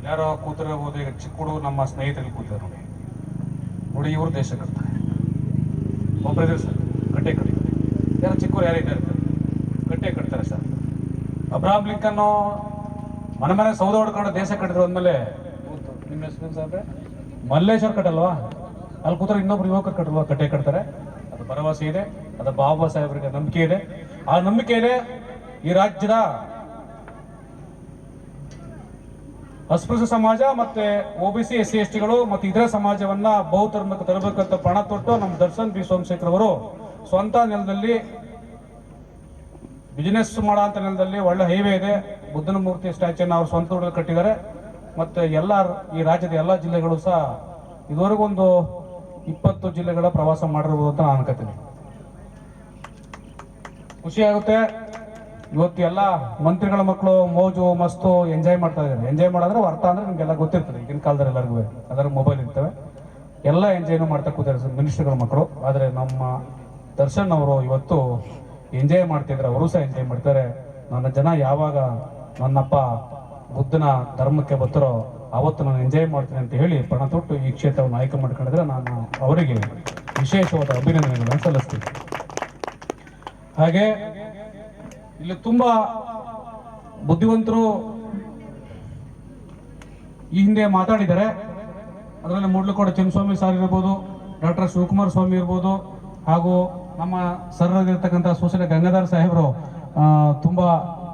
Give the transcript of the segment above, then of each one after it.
ಯಾರೋ ಕೂತಿರಬಹುದು. ಈಗ ಚಿಕ್ಕ ಹುಡುಗರು ನಮ್ಮ ಸ್ನೇಹಿತರಲ್ಲಿ ಕೂತಿದ್ದಾರೆ ನೋಡಿ, ನೋಡಿ ಇವರು ದೇಶ ಕಟ್ತಾರೆ. ಒಬ್ಬರಿದ್ದಾರೆ ಸರ್, ಕಟ್ಟೆ ಕಟ್ತಾರೆ. ಯಾರು ಚಿಕ್ಕವರು ಯಾರು ಇದ್ದಾರೆ ಕಟ್ಟೆ ಕಟ್ತಾರೆ ಸರ್. ಅಬ್ರಾಹಂ ಲಿಂಕನ್ನು ಮನೆ ಸೌದ ಹೊಡ್ಕೊಂಡು ದೇಶ ಕಟ್ಟಿದ್ರು ಅಂದಮೇಲೆ ನಿಮ್ಮ ಹೆಸರು ಸಾಹೇಬ್ರೆ ಮಲ್ಲೇಶ್ವರ್ ಕಟ್ಟಲ್ವಾ? ಅಲ್ಲಿ ಕೂತ್ರೆ ಇನ್ನೊಬ್ರು ಯುವಕರು ಕಟ್ಟಲ್ವಾ? ಕಟ್ಟೆ ಕಟ್ತಾರೆ. ಅದು ಭರವಸೆ ಇದೆ, ಅದು ಬಾಬಾ ಸಾಹೇಬರಿಗೆ ನಂಬಿಕೆ ಇದೆ. ಆ ನಂಬಿಕೆ ಇದೆ ಈ ರಾಜ್ಯದ ಅಸ್ಪೃಶ್ಯ ಸಮಾಜ ಮತ್ತೆ OBC SC STಗಳು ಮತ್ತೆ ಇತರ ಸಮಾಜವನ್ನ ಬಹುಧರ್ಮಕ್ಕೆ ತರಬೇಕಂತ ಪಣ ತೊಟ್ಟು ನಮ್ಮ ದರ್ಶನ್ ಬಿ ಸೋಮಶೇಖರ್ ಅವರು ಸ್ವಂತ ನೆಲದಲ್ಲಿ ಬಿಸಿನೆಸ್ ಮಾಡೋ ಅಂತ ನೆಲದಲ್ಲಿ ಒಳ್ಳೆ ಹೈವೇ ಇದೆ, ಬುದ್ಧನ ಮೂರ್ತಿ ಸ್ಟ್ಯಾಚ್ಯೂನ ಅವ್ರು ಸ್ವಂತ ದುಡ್ಡಲ್ಲಿ ಕಟ್ಟಿದ್ದಾರೆ. ಮತ್ತೆ ಎಲ್ಲ ಈ ರಾಜ್ಯದ ಎಲ್ಲ ಜಿಲ್ಲೆಗಳು ಸಹ ಇದುವರೆಗೂ ಒಂದು 20 ಜಿಲ್ಲೆಗಳ ಪ್ರವಾಸ ಮಾಡಿರ್ಬೋದು ಅಂತ ನಾನು ಅನ್ಕೋತೀನಿ. ಖುಷಿ ಆಗುತ್ತೆ. ಇವತ್ತು ಎಲ್ಲ ಮಂತ್ರಿಗಳ ಮಕ್ಕಳು ಮೋಜು ಮಸ್ತು ಎಂಜಾಯ್ ಮಾಡ್ತಾ ಇದ್ದಾರೆ. ಎಂಜಾಯ್ ಮಾಡೋದ್ರೆ ಅರ್ಥ ಅಂದ್ರೆ ನಿಮ್ಗೆಲ್ಲ ಗೊತ್ತಿರ್ತದೆ, ಈಗಿನ ಕಾಲದಲ್ಲಿ ಎಲ್ಲರಿಗೂ ಅದರ ಮೊಬೈಲ್ ಇರ್ತವೆ, ಎಲ್ಲ ಎಂಜಾಯ್ನು ಮಾಡ್ತಾ ಕೂತಾರೆ ಮಿನಿಸ್ಟರ್ಗಳ ಮಕ್ಕಳು. ಆದರೆ ನಮ್ಮ ದರ್ಶನ್ ಅವರು ಇವತ್ತು ಎಂಜಾಯ್ ಮಾಡ್ತಿದ್ದಾರೆ, ಅವರು ಸಹ ಎಂಜಾಯ್ ಮಾಡ್ತಾರೆ. ನನ್ನ ಜನ ಯಾವಾಗ ನನ್ನಪ್ಪ ಬುದ್ಧನ ಧರ್ಮಕ್ಕೆ ಬರ್ತಾರೋ ಅವತ್ತು ನಾನು ಎಂಜಾಯ್ ಮಾಡ್ತೀನಿ ಅಂತ ಹೇಳಿ ಪಣ ತೊಟ್ಟು ಈ ಕ್ಷೇತ್ರವನ್ನು ಆಯ್ಕೆ ಮಾಡ್ಕೊಂಡಿದ್ರೆ ನಾನು ಅವರಿಗೆ ವಿಶೇಷವಾದ ಅಭಿನಂದನೆಗಳನ್ನು ಸಲ್ಲಿಸ್ತೀನಿ. ಹಾಗೆ ಇಲ್ಲಿ ತುಂಬಾ ಬುದ್ಧಿವಂತರು ಈ ಹಿಂದೆ ಮಾತಾಡಿದ್ದಾರೆ. ಅದರಲ್ಲಿ ಮುಡ್ಲಕೋಟೆ ಚಿನ್ನಸ್ವಾಮಿ ಸರ್ ಇರ್ಬೋದು, ಡಾಕ್ಟರ್ ಶಿವಕುಮಾರ ಸ್ವಾಮಿ ಇರ್ಬೋದು, ಹಾಗೂ ನಮ್ಮ ಸರ್ ಇರ್ತಕ್ಕಂಥ ಸೋಸಲೆ ಗಂಗಾಧರ್ ಸಾಹೇಬರು ತುಂಬಾ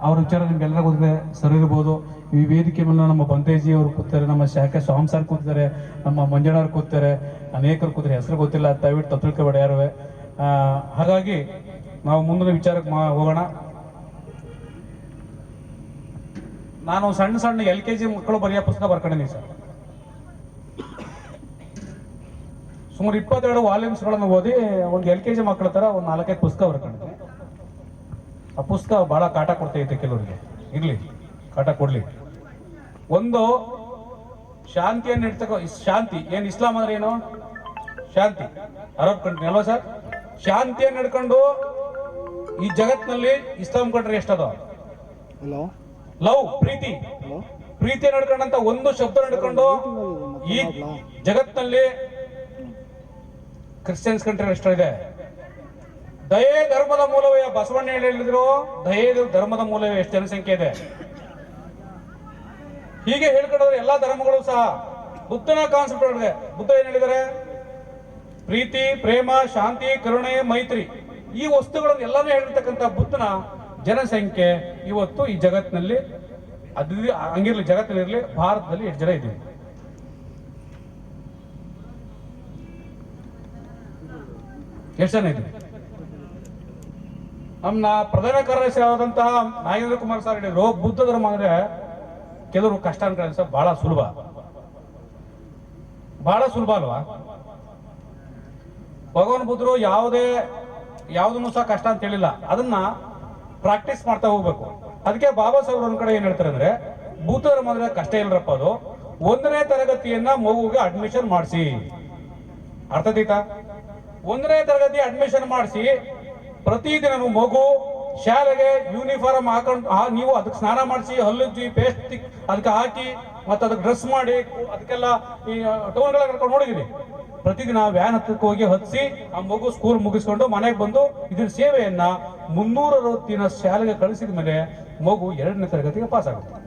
ಅವ್ರ ವಿಚಾರ ನಿಮ್ಗೆಲ್ಲ ಗೊತ್ತಿದೆ. ಸರ್ ಇರ್ಬೋದು, ಈ ವೇದಿಕೆ ಮೇಲೆ ನಮ್ಮ ಬಂತೇಜಿ ಅವರು ಕೂತಾರೆ, ನಮ್ಮ ಶಾಖೆ ಸ್ವಾಮಿ ಸರ್ ಕೂತಿದ್ದಾರೆ, ನಮ್ಮ ಮಂಜಣ್ಣವ್ರು ಕೂತಾರೆ, ಅನೇಕರು ಕೂತಾರೆ. ಹೆಸರು ಗೊತ್ತಿಲ್ಲ, ದಯವಿಟ್ಟು ತಪ್ಪಳ್ಕೊಬೇಡ ಯಾರುವೆ. ಹಾಗಾಗಿ ನಾವು ಮುಂದಿನ ವಿಚಾರಕ್ಕೆ ಹೋಗೋಣ. ನಾನು ಸಣ್ಣ ಸಣ್ಣ LKG ಮಕ್ಕಳು ಬರೆಯೋ ಪುಸ್ತಕ ಬರ್ಕೊಂಡಿದ್ದೀನಿ ಸರ್. ಸುಮಾರು 22 ವಾಲ್ಯೂಮ್ಸ್ಗಳನ್ನು ಓದಿ ಒಂದು LKG ಮಕ್ಕಳ ತರ ಒಂದು 4-5 ಪುಸ್ತಕ ಬರ್ಕೊಂಡಿದ್ದೀನಿ. ಆ ಪುಸ್ತಕ ಬಹಳ ಕಾಟ ಕೊಡ್ತೈತೆ ಕೆಲವರಿಗೆ. ಇರ್ಲಿ, ಕಾಟ ಕೊಡ್ಲಿ. ಒಂದು ಶಾಂತಿಯನ್ನು ಶಾಂತಿ ಏನ್ ಇಸ್ಲಾಂ ಅಂದ್ರೆ ಏನು? ಶಾಂತಿ. ಅರಬ್ ಕಂಟ್ರಿ ಅಲ್ವಾ ಸರ್? ಶಾಂತಿಯನ್ನು ಹಿಡ್ಕೊಂಡು ಈ ಜಗತ್ನಲ್ಲಿ ಇಸ್ಲಾಂ ಕಂಟ್ರಿ ಎಷ್ಟದ? ಲವ್, ಪ್ರೀತಿ. ಪ್ರೀತಿ ನಡ್ಕೊಂಡಂತ ಒಂದು ಶಬ್ದ ನಡ್ಕೊಂಡು ಈ ಜಗತ್ನಲ್ಲಿ ಕ್ರಿಶ್ಚಿಯನ್ಸ್ ಕಂಟ್ರಿ ಎಷ್ಟಿದೆ? ದಯೆ ಧರ್ಮದ ಮೂಲವೇ. ಬಸವಣ್ಣ ಹೇಳಿದ್ರು ದಯೆ ಧರ್ಮದ ಮೂಲವೇ. ಎಷ್ಟು ಜನಸಂಖ್ಯೆ ಇದೆ? ಹೀಗೆ ಹೇಳ್ಕೊಂಡ್ರೆ ಎಲ್ಲಾ ಧರ್ಮಗಳು ಸಹ ಬುದ್ಧನ ಕಾನ್ಸೆಪ್ಟ್ ಹೇಳಿದೆ. ಬುದ್ಧ ಏನ್ ಹೇಳಿದ್ದಾರೆ? ಪ್ರೀತಿ, ಪ್ರೇಮ, ಶಾಂತಿ, ಕರುಣೆ, ಮೈತ್ರಿ, ಈ ವಸ್ತುಗಳನ್ನು ಎಲ್ಲಾನು ಹೇಳಿರ್ತಕ್ಕಂಥ ಬುದ್ಧನ ಜನಸಂಖ್ಯೆ ಇವತ್ತು ಈ ಜಗತ್ತಿನಲ್ಲಿ ಅದು ಹಂಗಿರ್ಲಿ, ಜಗತ್ತಿನಲ್ಲಿ ಭಾರತದಲ್ಲಿ ಎಷ್ಟು ಜನ ಇದ್ದೀವಿ? ಎಷ್ಟು ಜನ ಇದ್ದೀವಿ? ನಮ್ಮ ಪ್ರಧಾನ ಕಾರ್ಯದರ್ಶಿ ಆದಂತಹ ನಾಗೇಂದ್ರ ಕುಮಾರ್ ಸರ್ ಹೇಳಿದ್ರು, ಬುದ್ಧ ಧರ್ಮ ಅಂದ್ರೆ ಕೆಲವರು ಕಷ್ಟ ಅನ್ಕೊಳ್ಳಿ ಸರ್, ಬಹಳ ಸುಲಭ. ಬಹಳ ಸುಲಭ ಅಲ್ವಾ? ಭಗವಾನ್ ಬುದ್ಧರು ಯಾವುದನ್ನು ಸಹ ಕಷ್ಟ ಅಂತ ಹೇಳಿಲ್ಲ, ಅದನ್ನ ಪ್ರಾಕ್ಟೀಸ್ ಮಾಡ್ತಾ ಹೋಗ್ಬೇಕು. ಅದಕ್ಕೆ ಬಾಬಾ ಸಾಹೇಬ್ ಒಂದ್ ಕಡೆ ಏನ್ ಹೇಳ್ತಾರೆ ಅಂದ್ರೆ, ಬುದ್ಧ ಧರ್ಮ ಅಂದ್ರೆ ಕಷ್ಟ ಇಲ್ರಪ್ಪ, ಅದು 1ನೇ ತರಗತಿಯನ್ನ ಮಗುವಿಗೆ ಅಡ್ಮಿಷನ್ ಮಾಡಿಸಿ. ಅರ್ಥ ಆಯ್ತಾ? 1ನೇ ತರಗತಿ ಅಡ್ಮಿಷನ್ ಮಾಡಿಸಿ ಪ್ರತಿದಿನ ಮಗು ಶಾಲೆಗೆ ಯೂನಿಫಾರ್ಮ್ ಹಾಕೊಂಡು ನೀವು ಅದಕ್ಕೆ ಸ್ನಾನ ಮಾಡಿಸಿ, ಹಲ್ಲುಜ್ಜಿ, ಪೇಸ್ಟ್ ಅದಕ್ಕೆ ಹಾಕಿ, ಮತ್ತೆ ಅದಕ್ಕೆ ಡ್ರೆಸ್ ಮಾಡಿ, ಅದಕ್ಕೆಲ್ಲ ಈ ಟೌನ್ಗಳ ಕರ್ಕೊಂಡು ನೋಡಿದೀವಿ. ಪ್ರತಿದಿನ ವ್ಯಾನ್ ಹತ್ತಕ್ಕೆ ಹೋಗಿ ಹತ್ತಿಸಿ ಆ ಮಗು ಸ್ಕೂಲ್ ಮುಗಿಸ್ಕೊಂಡು ಮನೆಗೆ ಬಂದು ಇದ್ರ ಸೇವೆಯನ್ನ 360 ದಿನ ಶಾಲೆಗೆ ಕಳಿಸಿದ ಮೇಲೆ ಮಗು 2ನೇ ತರಗತಿಗೆ ಪಾಸ್ ಆಗುತ್ತೆ.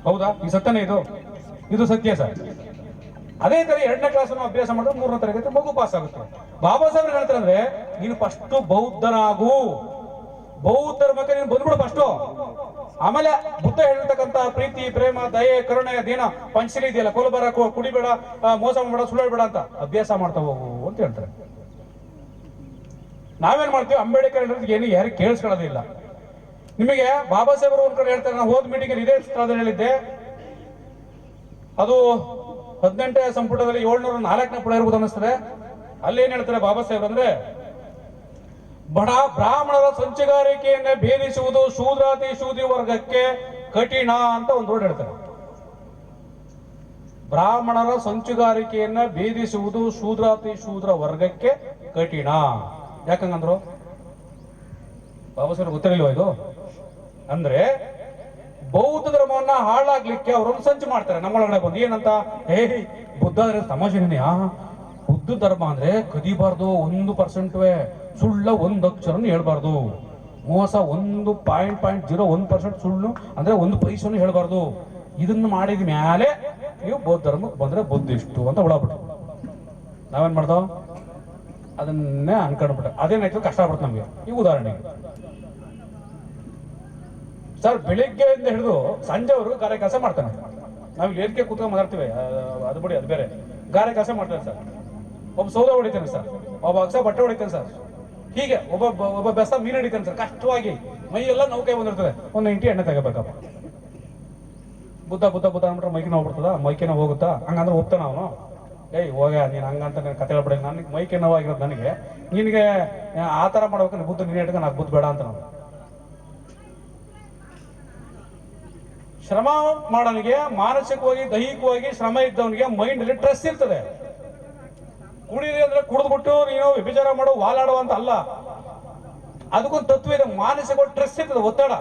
ಹೌದಾ? ಈ ಸತ್ಯನೇ ಇದು ಸತ್ಯ ಸರ್. ಅದೇ ತರ 2ನೇ ಕ್ಲಾಸ್ ಅಭ್ಯಾಸ ಮಾಡಿದ್ರೆ 3ನೇ ತರಗತಿ ಮಗು ಪಾಸ್ ಆಗುತ್ತೆ. ಬಾಬಾ ಸಾಹೇಬ್ ಹೇಳ್ತಾರೆ ಅಂದ್ರೆ, ನೀನು ಫಸ್ಟ್ ಬೌದ್ಧನಾಗು, ಬೌದ್ಧ ಧರ್ಮಕ್ಕೆ ನೀನು ಬಂದ್ಬಿಡು ಫಸ್ಟ್. ಆಮೇಲೆ ಬುದ್ಧ ಹೇಳಿರ್ತಕ್ಕಂಥ ಪ್ರೀತಿ, ಪ್ರೇಮ, ದಯೆ, ಕರುಣೆ, ದೀನ, ಪಂಚಶೀಲ ಇದೆಯಲ್ಲ, ಕೊಲಬಾರ, ಕುಡಿಬೇಡ, ಮೋಸ ಮಾಡಬೇಡ, ಸುಳ್ಳಬೇಡ ಅಂತ ಅಭ್ಯಾಸ ಮಾಡ್ತಾ ಹೋಗು ಅಂತ ಹೇಳ್ತಾರೆ. ನಾವೇನ್ ಮಾಡ್ತೀವಿ? ಅಂಬೇಡ್ಕರ್ ಹೇಳಿದ್ರೆ ಯಾರಿಗೆ ಕೇಳಿಸ್ಕೊಳ್ಳೋದಿಲ್ಲ. ನಿಮಗೆ ಬಾಬಾ ಸಾಹೇಬರು ಒಂದ್ ಕಡೆ ಹೇಳ್ತಾರೆ, ನಾನು ಹೋದ್ ಮೀಟಿಂಗ್ ಇದೇ ಸ್ಥಳದಲ್ಲಿ ಹೇಳಿದ್ದೆ, ಅದು 18ನೇ ಸಂಪುಟದಲ್ಲಿ 704ನೇ ಪುಟ ಇರ್ಬೋದು ಅನ್ನಿಸ್ತದೆ. ಅಲ್ಲಿ ಏನ್ ಹೇಳ್ತಾರೆ ಬಾಬಾ ಸಾಹೇಬ್ ಅಂದ್ರೆ, ಬ್ರಾಹ್ಮಣರ ಸಂಚುಗಾರಿಕೆಯನ್ನ ಭೇದಿಸುವುದು ಶೂದ್ರಾತಿ ಶೂದ್ರಿ ವರ್ಗಕ್ಕೆ ಕಠಿಣ ಅಂತ ಒಂದು ರೋಡ್ ಹೇಳ್ತಾರೆ. ಬ್ರಾಹ್ಮಣರ ಸಂಚುಗಾರಿಕೆಯನ್ನ ಭೇದಿಸುವುದು ಶೂದ್ರಾತಿ ಶೂದ್ರ ವರ್ಗಕ್ಕೆ ಕಠಿಣ. ಯಾಕಂಗಂದ್ರು? ಬಾಬಾ ಸಾಹೇಬ್ ಗೊತ್ತಿರಲಿಲ್ವ ಇದು? ಅಂದ್ರೆ ಬೌದ್ಧ ಧರ್ಮವನ್ನ ಹಾಳಾಗ್ಲಿಕ್ಕೆ ಅವರೊಂದು ಸಂಚು ಮಾಡ್ತಾರೆ ನಮ್ಮೊಳಗಡೆ ಬಂದು ಏನಂತ, ಬುದ್ಧ ಅಂದ್ರೆ ತಮಾಷೆನೆಯಾ, ಬುದ್ಧ ಧರ್ಮ ಅಂದ್ರೆ ಕದಿಬಾರ್ದು 1%, ಸುಳ್ಳ 1 ಅಕ್ಷರನು ಹೇಳ್ಬಾರ್ದು, ಮೋಸ 1.01% ಸುಳ್ಳು ಅಂದ್ರೆ 1 ಪೈಸನು ಹೇಳ್ಬಾರ್ದು, ಇದನ್ನ ಮಾಡಿದ ಮ್ಯಾಲೆ ನೀವು ಬೌದ್ಧ ಧರ್ಮಕ್ಕೆ ಬಂದ್ರೆ ಬುದ್ಧಿಷ್ಟು ಅಂತ ಹೊಳಬಿಟ್ಟು ನಾವೇನ್ ಮಾಡ್ದೋ ಅದನ್ನೇ ಅನ್ಕೊಂಡ್ಬಿಟ್ಟ. ಅದೇನಾಯ್ತು ಕಷ್ಟ ಆಗ್ಬಿಡ್ತು ನಮ್ಗೆ. ಈ ಉದಾಹರಣೆಗೆ ಸರ್, ಬೆಳಿಗ್ಗೆಯಿಂದ ಹಿಡಿದು ಸಂಜೆವರೆಗೂ ಗಾರೆ ಕೆಲಸ ಮಾಡ್ತಾನೆ. ನಾವು ಏರಿಕೆ ಕೂತ್ಕೊಂಡು ಮಾತಾಡ್ತೀವಿ, ಅದು ಬಿಡಿ, ಅದು ಬೇರೆ. ಗಾರೆ ಕೆಲಸ ಮಾಡ್ತಾನೆ ಸರ್. ಒಬ್ಬ ಸೌದೆ ಹೊಡಿತಾನೆ ಸರ್, ಒಬ್ಬ ಅಕ್ಸ ಬಟ್ಟೆ ಹೊಡಿತಾನೆ ಸರ್, ಹೀಗೆ ಒಬ್ಬ ಬೆಸ ಮೀನು ಹಿಡಿತಾನೆ ಸರ್. ಕಷ್ಟವಾಗಿ ಮೈ ಎಲ್ಲ ನೌಕೆ ಬಂದಿರ್ತದೆ. ಒಂದು 90 ಎಣ್ಣೆ ತಗೋಬೇಕಪ್ಪ. ಬುದ್ಧ ಬುದ್ಧ ಬುದ್ಧ ಅಂದ್ಬಿಟ್ರೆ ಮೈಕಿನ ಹೋಗ್ಬಿಡ್ತದ, ಮೈಕೆ ನೋವು ಹೋಗುತ್ತಾ? ಹಂಗಂದ್ರೆ ಹೋಗ್ತಾನ ಅವನು. ಹೋಗ ನೀನು ಹಂಗಂತ ಕತೆ ಹೇಳ್ಬಿಡಿ, ನನಗೆ ಮೈಕೆ ನೋವಾಗಿರೋದು ನನಗೆ, ನಿನಗೆ ಆ ಥರ ಮಾಡ್ಬೇಕು, ಬುದ್ಧ ನೀನು ಇಟ್ಕೊಂಡು నాకు ಬುದ್ಧ ಬೇಡ ಅಂತ. ನಾವು ಶ್ರಮ ಮಾಡೋನಿಗೆ ಮಾನಸಿಕವಾಗಿ ದೈಹಿಕವಾಗಿ ಶ್ರಮ ಇದ್ದವನಿಗೆ ಮೈಂಡ್ ಅಲ್ಲಿ ಸ್ಟ್ರೆಸ್ ಇರ್ತದೆ. ಕುಡಿರಿ ಅಂದ್ರೆ ಕುಡಿದ್ಬಿಟ್ಟು ನೀನು ವಿಭಚಾರ ಮಾಡೋ ವಾಲಾಡೋ ಅಂತ ಅಲ್ಲ, ಅದಕ್ಕೊಂದು ತತ್ವ ಇದೆ. ಮಾನಸಿಕವಾಗಿ ಸ್ಟ್ರೆಸ್ ಇರ್ತದೆ, ಒತ್ತಡ.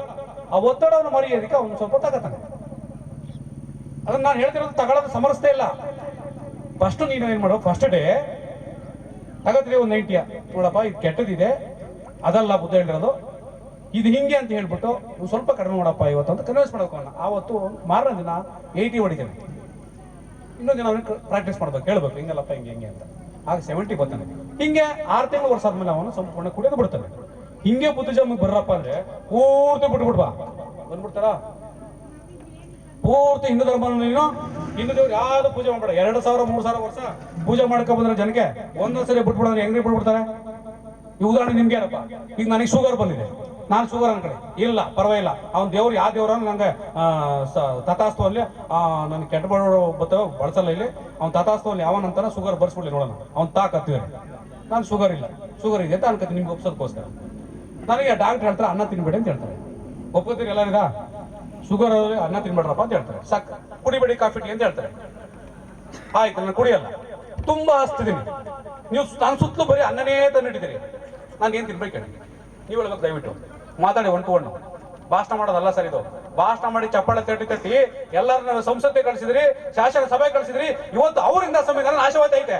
ಆ ಒತ್ತಡವನ್ನು ಮರೆಯೋದಕ್ಕೆ ಅವನು ಸ್ವಲ್ಪ ತಗತಾನೆ. ಅದನ್ನ ನಾನು ಹೇಳ್ತಿರೋದು ತಗೊಳ್ಳೋದು ಸಮರಸ್ತೆ ಇಲ್ಲ. ಫಸ್ಟ್ ನೀನು ಏನ್ ಮಾಡೋ, ಫಸ್ಟ್ ಡೇ ತಗತ್ರಿ ಒಂದು 90, ನೋಡಪ್ಪ ಇದು ಕೆಟ್ಟದಿದೆ, ಅದಲ್ಲ ಬುದ್ಧ ಹೇಳಿರೋದು, ಇದು ಹಿಂಗೆ ಅಂತ ಹೇಳ್ಬಿಟ್ಟು ನೀವು ಸ್ವಲ್ಪ ಕಡಿಮೆ ಮಾಡಪ್ಪ ಇವತ್ತು ಅಂತ ಕನ್ವಿನ್ಸ್ ಮಾಡಬೇಕು. ಆವತ್ತು ಮಾರನೇ ದಿನ 80 ಹೊಡಿತೇನೆ. ಇನ್ನೊಂದು ದಿನ ಅವನಿಗೆ ಪ್ರಾಕ್ಟೀಸ್ ಮಾಡ್ಬೇಕು, ಹೇಳ್ಬೇಕು ಹಿಂಗಲ್ಲಪ್ಪ ಹಿಂಗೆ ಹಿಂಗೆ ಅಂತ. ಆಗ 70 ಬರ್ತಾನೆ. ಹಿಂಗೆ 6 ತಿಂಗಳು ವರ್ಷ ಆದ್ಮೇಲೆ ಅವನು ಸಂಪೂರ್ಣ ಕುಡಿಯೋದು ಬಿಡ್ತಾನೆ. ಹಿಂಗೆ ಬುದ್ಧಿಜಮ್ಗೆ ಬರ್ರಪ್ಪ ಅಂದ್ರೆ ಪೂರ್ತಿ ಬಿಟ್ಬಿಡ್ಬಾ ಬಂದ್ಬಿಡ್ತಾರ. ಪೂರ್ತಿ ಹಿಂದೂ ಧರ್ಮ ನೀನು ಹಿಂದೂ ದೇವ್ರು ಯಾವ್ದು ಪೂಜೆ ಮಾಡ್ಬೇಡ. 2000 3000 ವರ್ಷ ಪೂಜೆ ಮಾಡ್ಕೊ ಬಂದ್ರೆ ಜನಕ್ಕೆ ಒಂದೊಂದ್ಸರಿ ಬಿಟ್ಬಿಡೋದ್ರೆ ಹೆಂಗ್ರಿ ಬಿಟ್ಬಿಡ್ತಾರೆ? ಈ ಉದಾಹರಣೆ ನಿಮ್ಗೆ ಏನಪ್ಪ, ಈಗ ನನಗೆ ಶುಗರ್ ಬಂದಿದೆ, ನಾನು ಶುಗರ್ ಅನ್ಕಡೆ ಇಲ್ಲ ಪರವಾಗಿಲ್ಲ, ಅವ್ನ ದೇವ್ರು ಯಾವ ದೇವ್ರ ನಂಗೆ ತಥಾಸ್ತು ಅಲ್ಲಿ ನನ್ ಕೆಟ್ಟ ಬರ್ತವೆ ಬಳಸಲ್ಲ ಇಲ್ಲಿ, ಅವ್ನ ತಥಾಸ್ತು ಅಲ್ಲಿ ಯಾವನಂತಾನ ಶುಗರ್ ಬರ್ಸ್ಬಿಡ್ಲಿ ನೋಡೋಣ, ಅವ್ನ್ ತಾಕತ್ತಿದ್ದಾರೆ. ನಾನು ಶುಗರ್ ಇಲ್ಲ, ಶುಗರ್ ಇದೆ ಅಂತ ಅನ್ಕತ್ತೀನಿ ನಿಮ್ಗೆ ಒಪ್ಸೋದಕ್ಕೋಸ್ಕರ. ನನಗೆ ಡಾಕ್ಟರ್ ಹೇಳ್ತಾರೆ ಅನ್ನ ತಿನ್ಬೇಡಿ ಅಂತ ಹೇಳ್ತಾರೆ. ಒಪ್ಕೋತೀರಿ ಎಲ್ಲರಿಗ? ಶುಗರ್ ಅನ್ನ ತಿನ್ಬೇಡ್ರಪ್ಪ ಅಂತ ಹೇಳ್ತಾರೆ. ಕುಡಿಬೇಡಿ ಕಾಫಿ ಟೀ ಅಂತ ಹೇಳ್ತಾರೆ. ಆಯ್ತು, ನಾನು ಕುಡಿಯಲ್ಲ, ತುಂಬಾ ಹಸ್ತಿದ್ದೀನಿ, ನೀವು ನಾನು ಸುತ್ತಲೂ ಬರೀ ಅನ್ನನೇ ತಂದಿಟ್ಟಿದ್ದೀರಿ, ನಾನು ಏನ್ ತಿನ್ಬೇಕು ಹೇಳಿ? ನೀವು ಹೇಳ್ಬೇಕು ದಯವಿಟ್ಟು. ಮಾತಾಡಿ ಹೊಂಟ್ಕೊಂಡು ಭಾಷಣ ಮಾಡೋದಲ್ಲ ಸರ್ ಇದು. ಭಾಷಣ ಮಾಡಿ ಚಪ್ಪಾಳೆ ತಟ್ಟಿ ಎಲ್ಲರನ್ನ ಸಂಸತ್ತೆ ಕಳಿಸಿದ್ರಿ, ಶಾಸಕ ಸಭೆ ಕಳಿಸಿದ್ರಿ. ಇವತ್ತು ಅವರಿಂದ ಸಂವಿಧಾನ ನಾಶವಾದ ಐತೆ.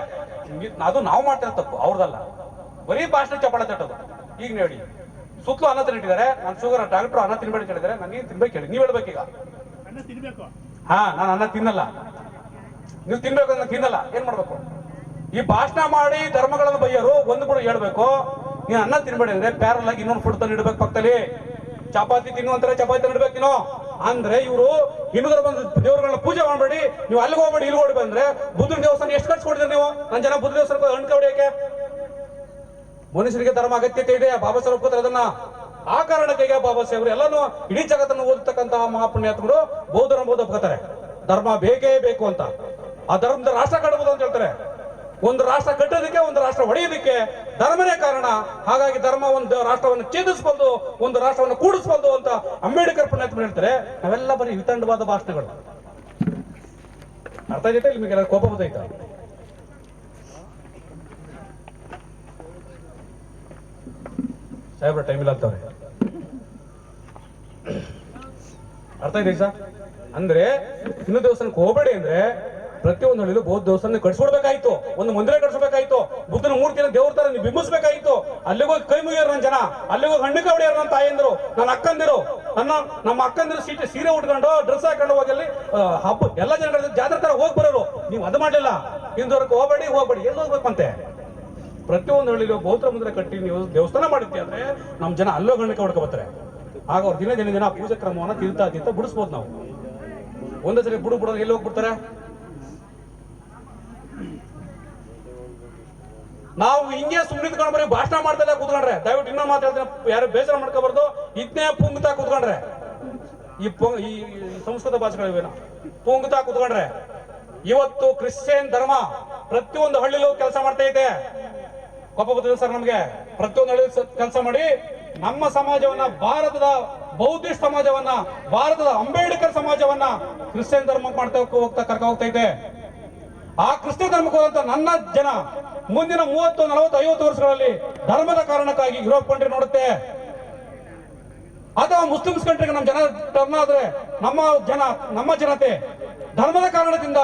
ಅದು ನಾವು ಮಾಡ್ತಿರೋ ತಪ್ಪು, ಅವ್ರದಲ್ಲ. ಬರೀ ಭಾಷಣ ಚಪ್ಪಾಳೆ ತಟ್ಟೋದು. ಈಗ ನೋಡಿ ಸುತ್ತಲೂ ಅನ್ನ ತಿನ್ನಿಟ್ಟಿದ್ದಾರೆ, ನಾನು ಶುಗರ್ ಡಾಕ್ಟ್ರು ಅನ್ನ ತಿನ್ಬೇಡಿ ಹೇಳಿದ್ದಾರೆ, ನಾನು ಏನ್ ತಿನ್ಬೇಕು ಹೇಳಿ? ನೀವ್ ಹೇಳ್ಬೇಕೀಗ. ಹಾ, ನಾನು ಅನ್ನ ತಿನ್ನಲ್ಲ, ನೀವು ತಿನ್ಬೇಕು ಅಂತ ತಿನ್ನಲ್ಲ, ಏನ್ ಮಾಡ್ಬೇಕು? ಈ ಭಾಷಣ ಮಾಡಿ ಧರ್ಮಗಳನ್ನು ಬೈಯರು ಒಂದು ಕೂಡ ಹೇಳ್ಬೇಕು, ನೀನು ಅನ್ನ ತಿನ್ಬೇಡಿ ಅಂದ್ರೆ ಪ್ಯಾರಲ್ ಆಗಿ ಇನ್ನೊಂದು ಫುಡ್ ತಂದು ಇಡ್ಬೇಕು ಪಕ್ಕದಲ್ಲಿ. ಚಪಾತಿ ತಿನ್ನುವಂತಾರೆ ಚಪಾತಿ ಇಡ್ಬೇಕು ನೀನು ಅಂದ್ರೆ, ಇವರು ಹಿಂದೂ ಧರ್ಮದ ದೇವರುಗಳನ್ನ ಪೂಜೆ ಮಾಡಬೇಡಿ, ನೀವು ಅಲ್ಲಿಗೆ ಹೋಗ್ಬೇಡಿ ಇಲ್ಲಿ ಹೋಗಿ ಬಂದ್ರೆ ಬುದ್ಧನ ದೇವಸ್ಥಾನ ಎಷ್ಟು ಖರ್ಚು ಕೊಡ್ತೀರಿ ನೀವು? ನನ್ನ ಜನ ಬುದ್ಧ ದೇವಸ್ಥಾನಕ್ಕೆ ಹಣ್ಣು ಹೊಡಿಯಕ್ಕೆ. ಮನುಷ್ಯರಿಗೆ ಧರ್ಮ ಅಗತ್ಯತೆ ಇದೆ, ಬಾಬಾ ಸಾಹೇಬ್ ಒಪ್ಕೋತಾರೆ ಅದನ್ನ. ಆ ಕಾರಣಕ್ಕೆ ಬಾಬಾ ಸಾಹೇಬ್ರು ಎಲ್ಲಾನು ಇಡೀ ಜಗತ್ತನ್ನು ಓದತಕ್ಕಂತಹ ಮಹಾಪುಣ್ಯಾತ್ಮರು ಬೌದ್ಧ ಧರ್ಮ ಒಪ್ಕೋತಾರೆ. ಧರ್ಮ ಬೇಕೇ ಬೇಕು ಅಂತ. ಆ ಧರ್ಮದ ರಾಷ್ಟ್ರ ಕಟ್ಟಬಹುದು ಅಂತ ಹೇಳ್ತಾರೆ. ಒಂದು ರಾಷ್ಟ್ರ ಕಟ್ಟೋದಕ್ಕೆ, ಒಂದು ರಾಷ್ಟ್ರ ಹೊಡೆಯೋದಕ್ಕೆ ಧರ್ಮನೇ ಕಾರಣ. ಹಾಗಾಗಿ ಧರ್ಮ ಒಂದು ರಾಷ್ಟ್ರವನ್ನು ಛೇದಿಸಬಹುದು, ಒಂದು ರಾಷ್ಟ್ರವನ್ನು ಕೂಡಿಸಬಹುದು ಅಂತ ಅಂಬೇಡ್ಕರ್ ಪುಣ್ಯಾತ್ಮ ಹೇಳ್ತಾರೆ. ನಾವೆಲ್ಲ ಬರೀ ವಿತಂಡವಾದ ಭಾಷಣಗಳು. ಅರ್ಥ ಆಗೈತೆ? ನಿಮಗೆಲ್ಲ ಕೋಪ ಬರ್ತೈತ? ಸಾಹೇಬ್ರ ಟೈಮ್ ಇಲ್ಲ ಅಂತವ್ರೆ. ಅರ್ಥ ಇದೆ ಸರ್? ಅಂದ್ರೆ ಹಿಂದೂ ದೇವಸ್ಥಾನಕ್ಕೆ ಹೋಗಬೇಡಿ ಅಂದ್ರೆ ಪ್ರತಿಯೊಂದು ಹಳ್ಳಿಲೂ ಬೌದ್ಧ ದೇವಸ್ಥಾನ ಕಟ್ಸ್ಕೊಡ್ಬೇಕಾಯ್ತು, ಒಂದು ಮಂದಿರ ಕಟ್ಸ್ಬೇಕಾಯ್ತು, ಬುದ್ಧನ ಮೂರ್ತಿನ ದೇವ್ರ ತರ ನೀವು ಬಿಂಬಿಸ್ಬೇಕಾಯ್ತು. ಅಲ್ಲಿಗೋಗಿ ಕೈ ಮುಗಿಯೋರು ನನ್ನ ಜನ, ಅಲ್ಲಿಗೋಗಿ ಹಣ್ಣು ಹೊಡೆಯೋರು ನನ್ನ ತಾಯಂದಿರು, ನನ್ನ ಅಕ್ಕಂದಿರು, ನಮ್ಮ ಅಕ್ಕಂದಿರು ಸೀರೆ ಉಟ್ಕೊಂಡು ಡ್ರೆಸ್ ಹಾಕೊಂಡು ಹೋಗಿ ಅಲ್ಲಿ ಹಬ್ಬ ಎಲ್ಲ ಜನಗಳ ಜಾತ್ರೆ ತರ ಹೋಗಿ ಬರೋರು. ನೀವು ಅದು ಮಾಡಲಿಲ್ಲ. ಹಿಂದೂರ್ಗೆ ಹೋಗಬೇಡಿ ಎಲ್ಲಿ ಹೋಗ್ಬೇಕಂತೆ? ಪ್ರತಿಯೊಂದು ಹಳ್ಳಿಲೂ ಬೌದ್ಧ ಮಂದಿರ ಕಟ್ಟಿ ನೀವು ದೇವಸ್ಥಾನ ಮಾಡಿದ್ದೆ ಅಂದ್ರೆ ನಮ್ಮ ಜನ ಅಲ್ಲೋ ಗಣ್ಣಕ್ಕೆ ಹೊಡ್ಕೊ ಬರ್ತಾರೆ. ಆಗ ಅವ್ರು ದಿನ ಪೂಜಾ ಕ್ರಮವನ್ನ ತಿಂತ ಬಿಡಿಸ್ಬೋದು ನಾವು. ಒಂದೇ ಸರಿ ಬಿಡೋದು ಎಲ್ಲಿ ಹೋಗ್ಬಿಡ್ತಾರೆ? ನಾವು ಹಿಂಗೆ ಸುಮ್ಮನೆ ಬರೀ ಭಾಷಣ ಮಾಡ್ತಾ ಕೂತ್ಕೊಂಡ್ರೆ, ದಯವಿಟ್ಟು ಇನ್ನೊಂದು ಮಾತಾಡ್ತೀನಿ, ಯಾರು ಬೇಸರ ಮಾಡ್ಕೋಬಾರ್ದು. ಇದನ್ನೇ ಪುಂಗ್ತಾ ಕೂತ್ಕೊಂಡ್ರೆ, ಈ ಸಂಸ್ಕೃತ ಭಾಷೆಗಳಿವೇನ ಪುಂಗ್ತಾ ಕೂತ್ಕೊಂಡ್ರೆ, ಇವತ್ತು ಕ್ರಿಶ್ಚಿಯನ್ ಧರ್ಮ ಪ್ರತಿಯೊಂದು ಹಳ್ಳಿಲೂ ಕೆಲಸ ಮಾಡ್ತಾ ಇದೆ. ಕೋಪ ಬರ್ತದೆ ಸರ್ ನಮ್ಗೆ. ಪ್ರತಿಯೊಂದು ಹಳ್ಳಿ ಕೆಲಸ ಮಾಡಿ ನಮ್ಮ ಸಮಾಜವನ್ನ, ಭಾರತದ ಬೌದ್ಧಿಸ್ಟ್ ಸಮಾಜವನ್ನ, ಭಾರತದ ಅಂಬೇಡ್ಕರ್ ಸಮಾಜವನ್ನ ಕ್ರಿಶ್ಚಿಯನ್ ಧರ್ಮ ಮಾಡ್ತಾ ಕರ್ಕ ಹೋಗ್ತಾ ಇದೆ. ಆ ಕ್ರಿಶ್ಚಿಯನ್ ಧರ್ಮಕ್ಕೆ ಹೋದಂತ ನನ್ನ ಜನ ಮುಂದಿನ 30, 40, 50 ವರ್ಷಗಳಲ್ಲಿ ಧರ್ಮದ ಕಾರಣಕ್ಕಾಗಿ ಯುರೋಪ್ ಕಂಟ್ರಿ ನೋಡುತ್ತೆ, ಅಥವಾ ಮುಸ್ಲಿಮ್ಸ್ ಕಂಟ್ರಿಗೆ ನಮ್ಮ ಜನ ಟರ್ನ್ ಆದ್ರೆ ನಮ್ಮ ಜನತೆ ಧರ್ಮದ ಕಾರಣದಿಂದ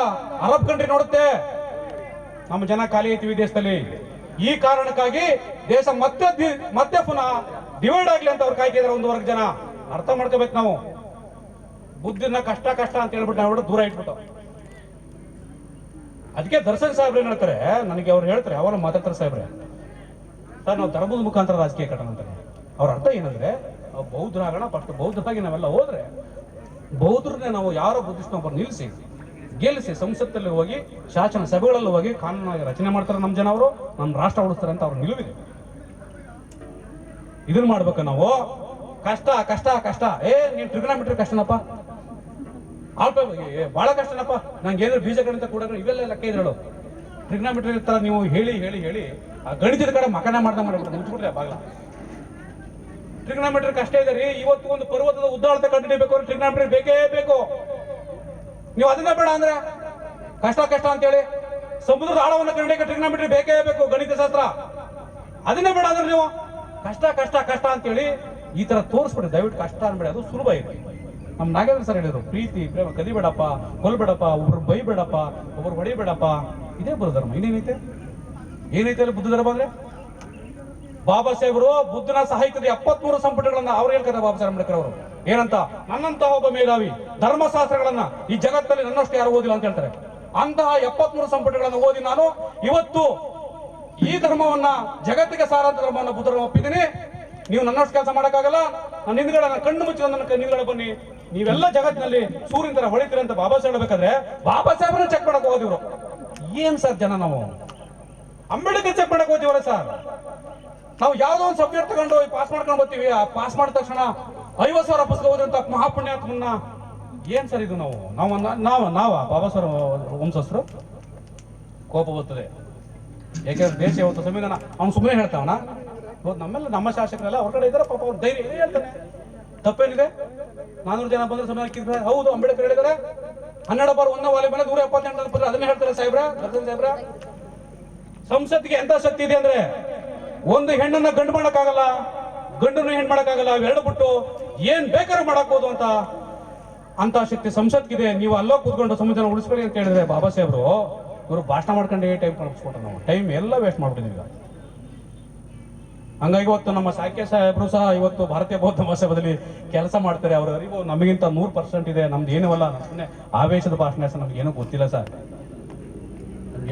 ಅರಬ್ ಕಂಟ್ರಿ ನೋಡುತ್ತೆ, ನಮ್ಮ ಜನ ಖಾಲಿ ಐತಿ ವಿದೇಶದಲ್ಲಿ. ಈ ಕಾರಣಕ್ಕಾಗಿ ದೇಶ ಮತ್ತೆ ಪುನಃ ಡಿವೈಡ್ ಆಗ್ಲಿ ಅಂತ ಅವ್ರು ಕಾಯ್ತಿದ್ದಾರೆ ಒಂದು ವರ್ಗ ಜನ. ಅರ್ಥ ಮಾಡ್ಕೋಬೇಕು ನಾವು. ಬುದ್ಧಿನ ಕಷ್ಟ ಅಂತ ಹೇಳ್ಬಿಟ್ಟು ನಾವು ದೂರ ಇಟ್ಬಿಟ್ಟು. ಅದಕ್ಕೆ ದರ್ಶನ್ ಸಾಹೇಬ್ರು ಏನ್ ಹೇಳ್ತಾರೆ, ನನಗೆ ಅವ್ರು ಹೇಳ್ತಾರೆ, ಅವರ ಮಾತಾಡ್ತಾರೆ ಸಾಹೇಬ್ರೆ, ಸರ್ ನಾವು ಧರ್ಮದ ಮುಖಾಂತರ ರಾಜಕೀಯ ಕಟ್ಟಣ ಅಂತಾರೆ. ಅವ್ರ ಅರ್ಥ ಏನಂದ್ರೆ, ಬೌದ್ಧರಾಗೋಣ, ಫಸ್ಟ್ ಬೌದ್ಧರಾಗಿ ನಾವೆಲ್ಲ ಹೋದ್ರೆ ಬೌದ್ಧರನ್ನೇ ನಾವು ಯಾರೋ ಬುದ್ಧಿಸ್ಟೊಬ್ಬರು ನಿಲ್ಲಿಸಿ ಗೆಲ್ಲಿಸಿ ಸಂಸತ್ತಲ್ಲಿ ಹೋಗಿ ಶಾಸನ ಸಭೆಗಳಲ್ಲಿ ಹೋಗಿ ಕಾನೂನಾಗಿ ರಚನೆ ಮಾಡ್ತಾರೆ ನಮ್ಮ ಜನ, ಅವರು ನಮ್ಮ ರಾಷ್ಟ್ರ ಉಳಿಸ್ತಾರೆ ಅಂತ ಅವ್ರ ನಿಲುವಿದೆ. ಇದನ್ನ ಮಾಡ್ಬೇಕು ನಾವು. ಕಷ್ಟ ನೀನ್ ಟ್ರಿಗ್ನಾಮೆಟ್ರಿ ಕಷ್ಟನಪ್ಪ, ಬಹಳ ಕಷ್ಟನಪ್ಪ, ನಂಗೆ ಏನಾದ್ರು ಬೀಜ ಗಣಿತ ಕೂಡ ಇವೆಲ್ಲ ಲೆಕ್ಕ ಇದ್ರಳು. ಟ್ರಿಗ್ನಾಮೆಟ್ರಿ ತರ ನೀವು ಹೇಳಿ ಆ ಗಣಿತದ ಕಡೆ ಮಕನ ಮಾಡ್ಬಿಟ್ಟು ಮುಚ್ಚಿಬಿಟ್ರೆ ಬಾಗ್ಲ. ಟ್ರಿಗ್ನಾಮೆಟ್ರಿ ಕಷ್ಟ ಇದೆ ರೀ. ಇವತ್ತು ಒಂದು ಪರ್ವತದ ಉದ್ದಾಳತೆ ಕಂಡುಹಿಡಿಯಬೇಕು ಅಂದ್ರೆ ಟ್ರಿಗ್ನಾಮೆಟ್ರಿ ಬೇಕೇ ಬೇಕು. ನೀವು ಅದನ್ನ ಬೇಡ ಅಂದ್ರೆ ಕಷ್ಟ ಅಂತೇಳಿ ಸಮುದ್ರದ ಆಳವನ್ನು ಕಂಡಿಡಿಯಕ್ಕೆ ಟ್ರಿಗ್ನಾಮೆಟ್ರಿ ಬೇಕೇ ಬೇಕು, ಗಣಿತ ಶಾಸ್ತ್ರ. ಅದನ್ನೇ ಬೇಡ ಅಂದ್ರೆ ನೀವು ಕಷ್ಟ ಅಂತೇಳಿ ಈ ತರ ತೋರಿಸ್ಬಿಡಿ. ದಯವಿಟ್ಟು ಕಷ್ಟ ಅನ್ಬೇಡಿ, ಅದು ಸುಲಭ ಇದೆ. ನಮ್ ನಾಗೇಂದ್ರ ಸರ್ ಹೇಳಿದ್ರು, ಪ್ರೀತಿ ಪ್ರೇಮ ಕಲಿಬೇಡಪ್ಪ, ಕೊಲ್ಬೇಡಪ್ಪ, ಒಬ್ರು ಬೈಬೇಡಪ್ಪ, ಒಬ್ರು ಹೊಡಿಬೇಡಪ್ಪ. ಇದೇ ಬುದ್ಧ ಧರ್ಮ. ಇನ್ನೇನೈತೆ ಅಲ್ಲಿ ಬುದ್ಧ ಧರ್ಮ ಅಂದ್ರೆ? ಬಾಬಾ ಸಾಹೇಬರು ಬುದ್ಧನ ಸಾಹಿತ್ಯದ 73 ಸಂಪುಟಗಳನ್ನ ಅವ್ರು ಹೇಳ್ತಾರೆ. ಬಾಬಾ ಸಾಹೇಬ್ ಅಂಬೇಡ್ಕರ್ ಅವರು ಏನಂತ, ನನ್ನಂತಹ ಒಬ್ಬ ಮೇಧಾವಿ ಧರ್ಮಶಾಸ್ತ್ರಗಳನ್ನ ಈ ಜಗತ್ತಲ್ಲಿ ನನ್ನಷ್ಟು ಯಾರು ಓದಿಲ್ಲ ಅಂತ ಹೇಳ್ತಾರೆ. ಅಂತಹ 73 ಸಂಪುಟಗಳನ್ನು ಓದಿ ನಾನು ಇವತ್ತು ಈ ಧರ್ಮವನ್ನ, ಜಗತ್ತಿಗೆ ಸಾರಾಂತ ಧರ್ಮವನ್ನ ಬುದ್ಧ ಧರ್ಮ ಒಪ್ಪಿದ್ದೀನಿ. ನೀವು ನನ್ನಷ್ಟು ಕೆಲಸ ಮಾಡಕ್ಕಾಗಲ್ಲ, ನನ್ನ ಹಿಂದ್ಗಡೆ ಕಣ್ಣು ಮುಚ್ಚಿ ನನ್ನ ಹಿಂದ್ಗಡೆ ಬನ್ನಿ, ನೀವೆಲ್ಲ ಜಗತ್ತಿನಲ್ಲಿ ಸೂರ್ಯನ ತರ ಹೊಳಿತೀರಿ ಅಂತ ಬಾಬಾ ಸಾಹೇಬ್ ಹೇಳ್ಬೇಕಾದ್ರೆ ಬಾಬಾ ಸಾಹೇಬ್ರನ್ನ ಚೆಕ್ ಮಾಡಕ್ ಹೋದಿವ್ರು. ಏನ್ ಸರ್ ಜನ ನಾವು ಅಂಬೇಡ್ಕರ್ ಚೆಕ್ ಮಾಡಕ್ ಹೋದಿವರ ಸರ್? ನಾವು ಯಾವ್ದೋ ಒಂದು ಸಬ್ಜೆಕ್ಟ್ ತಗೊಂಡು ಪಾಸ್ ಮಾಡ್ಕೊಂಡು ಬರ್ತೀವಿ. ಆ ಪಾಸ್ ಮಾಡಿದ ತಕ್ಷಣ 50,000 ಪುಸ್ತಕ ಓದಂತ ಮಹಾಪುಣ್ಯಾತ್ಮನ್ನ ಏನ್ ಸರ್ ಇದು? ನಾವ ಬಾಬಾ ಸಾಹೇಬ್ ವಂಶಸ್ಥರು ಕೋಪ ಬರ್ತದೆ. ಯಾಕೆಂದ್ರೆ ದೇಶ ಇವತ್ತು ಸಂವಿಧಾನ ಅವ್ನು ಸುಮ್ಮನೆ ಹೇಳ್ತಾವನ. ನಮ್ಮ ಶಾಸಕರೆಲ್ಲ ಹೊರಗಡೆ ಇದ್ದಾರೆ, ಪಾಪ ಅವ್ರು ಧೈರ್ಯ ಹೇಳ್ತಾನೆ. ತಪ್ಪೇನಿದೆ? 400 ಜನ ಬಂದ್ರೆ ಸಂವಿಧಾನ ಹೌದು, ಅಂಬೇಡ್ಕರ್ ಹೇಳಿದ್ದಾರೆ 12/1 ವಾಲೆ ಮೇಲೆ 178 ಪತ್ರ. ಅದನ್ನೇ ಹೇಳ್ತಾರೆ ಸಾಹೇಬ್ರ, ದರ್ಶನ್ ಸಾಹೇಬ್ರ. ಸಂಸತ್ತಿಗೆ ಎಂತ ಶಕ್ತಿ ಇದೆ ಅಂದ್ರೆ, ಒಂದು ಹೆಣ್ಣನ್ನ ಗಂಡು ಮಾಡಕ್ಕಾಗಲ್ಲ, ಗಂಡನ್ನು ಹೆಣ್ಣು ಮಾಡಕ್ಕಾಗಲ್ಲ, ಎರಡು ಬಿಟ್ಟು ಏನ್ ಬೇಕಾದ್ರೂ ಮಾಡಕ್ಬೋದು ಅಂತ ಶಕ್ತಿ ಸಂಸತ್ಗಿದೆ. ನೀವು ಅಲ್ಲೋ ಕೂತ್ಕೊಂಡು ಸಂವಿಧಾನ ಉಳಿಸ್ಕೊಳ್ಳಿ ಅಂತ ಹೇಳಿದ್ರೆ ಬಾಬಾ ಸಾಹೇಬ್ರು ಇವರು ಭಾಷಣ ಮಾಡ್ಕೊಂಡೇ ಟೈಮ್ ಕಳಿಸ್ಕೊಟ್ರು. ನಾವು ಟೈಮ್ ಎಲ್ಲ ವೇಸ್ಟ್ ಮಾಡ್ಬಿಟ್ಟಿದ್ವಿ. ಹಂಗಾಗಿ ಇವತ್ತು ನಮ್ಮ ಸಾಕ್ಯ ಸಾಹೇಬ್ರು ಸಹ ಇವತ್ತು ಭಾರತೀಯ ಬೌದ್ಧ ಮಹಾಸಭಾದಲ್ಲಿ ಕೆಲಸ ಮಾಡ್ತಾರೆ. ಅವರ ಅರಿವು ನಮಗಿಂತ 100% ಇದೆ. ನಮ್ದು ಏನವಲ್ಲ, ಸುಮ್ಮನೆ ಆವೇಶದ ಭಾಷಣ ಸರ್, ನಮ್ಗೇನು ಗೊತ್ತಿಲ್ಲ ಸರ್,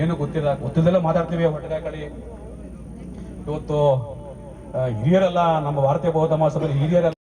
ಏನು ಗೊತ್ತಿದ್ದೆಲ್ಲ ಮಾತಾಡ್ತೀವಿ ಹೊಟ್ಟೆ ಕಡೆ. ಇವತ್ತು ಹಿರಿಯರೆಲ್ಲ ನಮ್ಮ ಭಾರತೀಯ ಬೌದ್ಧ ಮಹಾಸಭಾದಲ್ಲಿ ಹಿರಿಯರೆಲ್ಲ